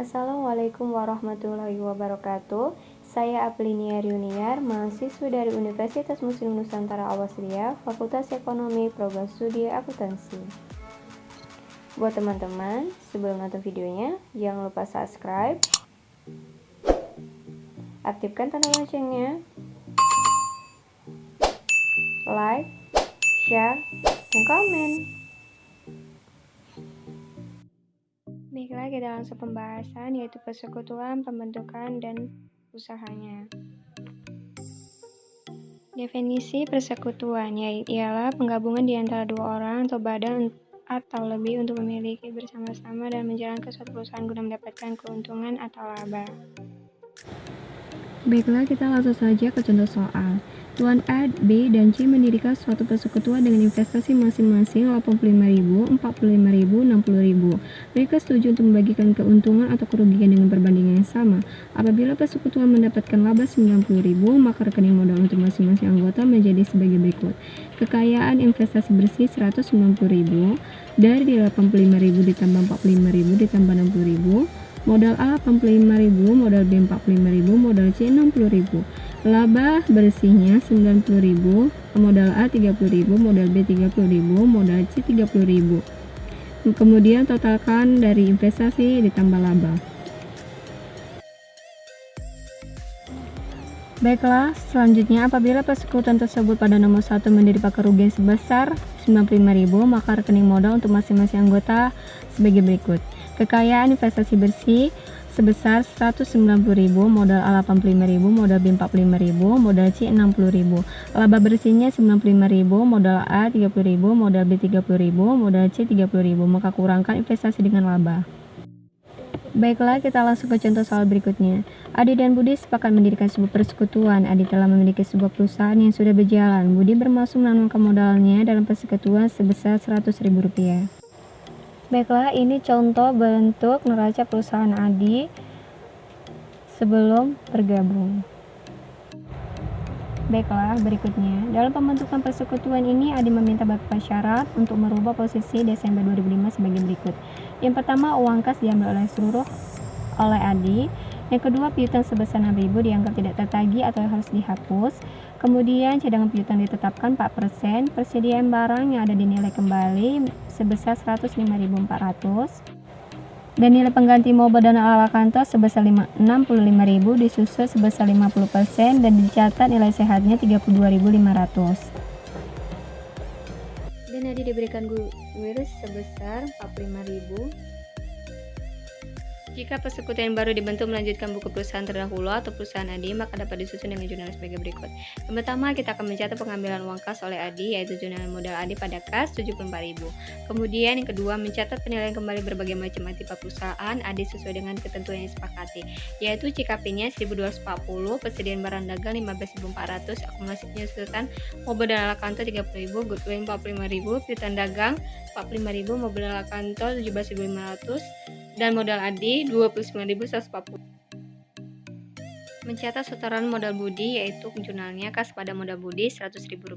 Assalamualaikum warahmatullahi wabarakatuh. Saya Aplinia Yuniar, mahasiswa dari Universitas Muslim Nusantara Awasria, Fakultas Ekonomi, Program Studi Akuntansi. Buat teman-teman, sebelum nonton videonya, jangan lupa subscribe, aktifkan tanda loncengnya, like, share, dan komen. Baiklah, kita langsung pembahasan, yaitu persekutuan, pembentukan, dan usahanya. Definisi persekutuan ialah penggabungan di antara dua orang atau badan atau lebih untuk memiliki bersama-sama dan menjalankan suatu perusahaan guna mendapatkan keuntungan atau laba. Baiklah, kita langsung saja ke contoh soal. Tuan A, B, dan C mendirikan suatu persekutuan dengan investasi masing-masing 85.000, 45.000, 60.000. Mereka setuju untuk membagikan keuntungan atau kerugian dengan perbandingan yang sama. Apabila persekutuan mendapatkan laba 90.000, maka rekening modal untuk masing-masing anggota menjadi sebagai berikut. Kekayaan investasi bersih 190.000, dari 85.000 ditambah 45.000 ditambah 60.000. Modal A 85.000, modal B 45.000, modal C 60.000. Laba bersihnya 90.000, modal A 30.000, modal B 30.000, modal C 30.000. Kemudian totalkan dari investasi ditambah laba. Baiklah, selanjutnya apabila persekutuan tersebut pada nomor 1 menderita kerugian sebesar 95.000, maka rekening modal untuk masing-masing anggota sebagai berikut. Kekayaan investasi bersih sebesar 190.000, modal A 85.000, modal B 45.000, modal C 60.000. Laba bersihnya 95.000, modal A 30.000, modal B 30.000, modal C 30.000, maka kurangkan investasi dengan laba. Baiklah, kita langsung ke contoh soal berikutnya. Adi dan Budi sepakat mendirikan sebuah persekutuan. Adi telah memiliki sebuah perusahaan yang sudah berjalan. Budi bermaksud menanamkan modalnya dalam persekutuan sebesar Rp100.000. Baiklah, ini contoh bentuk neraca perusahaan Adi sebelum bergabung. Baiklah, berikutnya. Dalam pembentukan persekutuan ini, Adi meminta beberapa syarat untuk merubah posisi Desember 2005 sebagai berikut. Yang pertama, uang kas diambil oleh Adi. Yang kedua, piutang sebesar 6.000 dianggap tidak tertagih atau harus dihapus. Kemudian, cadangan piutang ditetapkan 4%. Persediaan barang yang ada dinilai kembali sebesar 105.400. Dan nilai pengganti mobil dan alat kantor sebesar 65.000 disusul sebesar 50% dan dicatat nilai sehatnya 32.500. Dan Adi diberikan goodwill sebesar 45.000. Jika persekutuan baru dibentuk melanjutkan buku perusahaan terdahulu atau perusahaan Adi, maka dapat disusun dengan jurnal sebagai berikut. Yang pertama, kita akan mencatat pengambilan uang kas oleh Adi, yaitu jurnal modal Adi pada kas 74.000. Kemudian yang kedua, mencatat penilaian kembali berbagai macam aktiva perusahaan Adi sesuai dengan ketentuan yang disepakati, yaitu CKP-nya 1.240, persediaan barang dagang 15.400, akumulasi penyusutan mobil dan alat kantor 30.000, goodwill 45.000, piutang dagang 45.000, mobil dan alat kantor 17.500, dan modal Adi 29.140. Mencatat setoran modal Budi, yaitu jurnalnya kas pada modal Budi Rp100.000.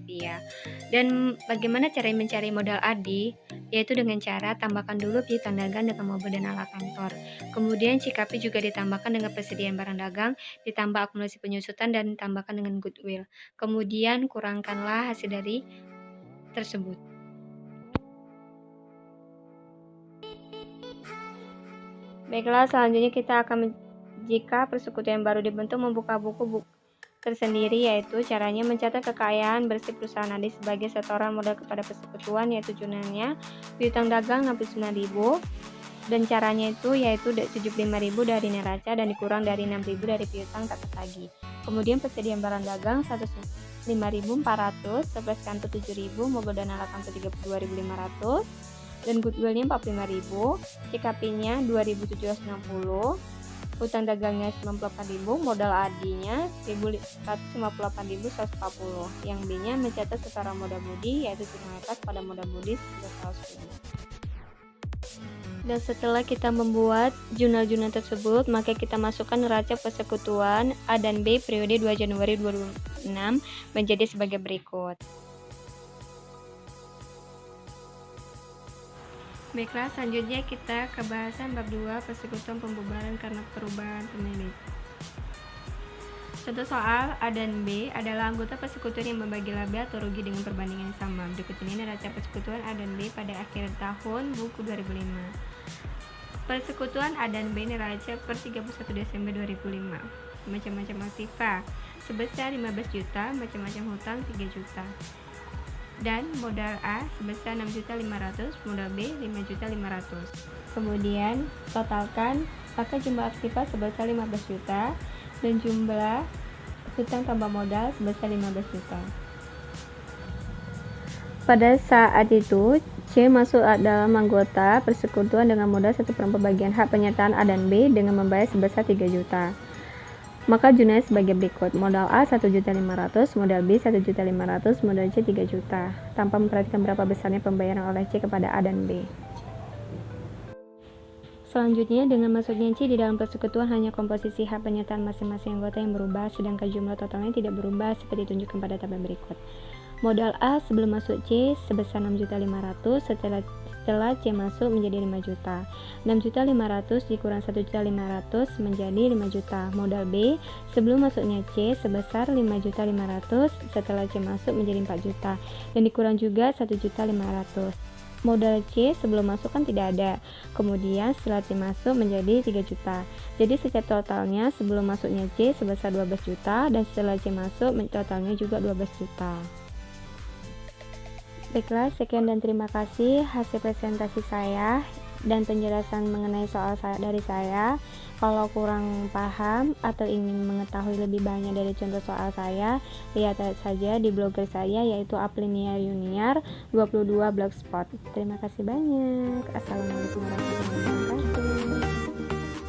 Dan bagaimana cara mencari modal Adi? Yaitu dengan cara tambahkan dulu piutang dagang dengan mobil dan alat kantor. Kemudian CKP juga ditambahkan dengan persediaan barang dagang, ditambah akumulasi penyusutan dan ditambahkan dengan goodwill. Kemudian kurangkanlah hasil dari tersebut. Baiklah, selanjutnya kita akan jika persekutuan baru dibentuk membuka buku tersendiri, yaitu caranya mencatat kekayaan bersih perusahaan Adi sebagai setoran modal kepada persekutuan, yaitu jurnalnya piutang dagang 69.000 dan caranya yaitu 75.000 dari neraca dan dikurang dari 6.000 dari piutang tak tertagih. Kemudian persediaan barang dagang 105.400, surplus kantor 7.000, mobil dan alat kantor 32.500. Dan goodwill-nya 45.000, CKP-nya 2.760, utang dagangnya 98.000, modal Adi-nya 158.140. Yang B-nya mencatat setara modal Budi, yaitu jurnal kas pada modal Budi sebesar 100.000. Dan setelah kita membuat jurnal-jurnal tersebut, maka kita masukkan neraca persekutuan A dan B periode 2 Januari 2006 menjadi sebagai berikut. Baiklah, selanjutnya kita ke bahasan bab 2, persekutuan pembubaran karena perubahan pemilik. Contoh soal A dan B adalah anggota persekutuan yang membagi laba atau rugi dengan perbandingan yang sama. Berikut ini neraca persekutuan A dan B pada akhir tahun buku 2005. Persekutuan A dan B neraca per 31 Desember 2005. Macam-macam aktiva sebesar 15 juta, macam-macam hutang 3 juta. Dan modal A sebesar 6.500.000, modal B 5.500.000. Kemudian totalkan, maka jumlah aktiva sebesar 15 juta dan jumlah hutang tambah modal sebesar 15 juta. Pada saat itu, C masuk dalam anggota persekutuan dengan modal 1/4 pembagian hak penyertaan A dan B dengan membayar sebesar 3 juta. Maka jumlahnya sebagai berikut: modal A 1.500.000, modal B 1.500.000, modal C 3 juta, tanpa memperhatikan berapa besarnya pembayaran oleh C kepada A dan B. Selanjutnya, dengan masuknya C di dalam persekutuan, hanya komposisi hak penyertaan masing-masing anggota yang berubah, sedangkan jumlah totalnya tidak berubah seperti ditunjukkan pada tabel berikut. Modal A sebelum masuk C sebesar 6.500.000, setelah C masuk menjadi 5 juta. 6.500.000 dikurang 1.500.000 menjadi 5 juta. Modal B sebelum masuknya C sebesar 5.500.000, setelah C masuk menjadi 4 juta. Dan dikurang juga 1.500.000. Modal C sebelum masuk kan tidak ada, kemudian setelah C masuk menjadi 3 juta. Jadi secara totalnya sebelum masuknya C sebesar 12 juta dan setelah C masuk totalnya juga 12 juta. Baiklah, sekian dan terima kasih hasil presentasi saya dan penjelasan mengenai soal dari saya. Kalau kurang paham atau ingin mengetahui lebih banyak dari contoh soal saya, lihat saja di blogger saya yaitu Aplinia Junior 22 Blogspot. Terima kasih banyak. Assalamualaikum warahmatullahi wabarakatuh.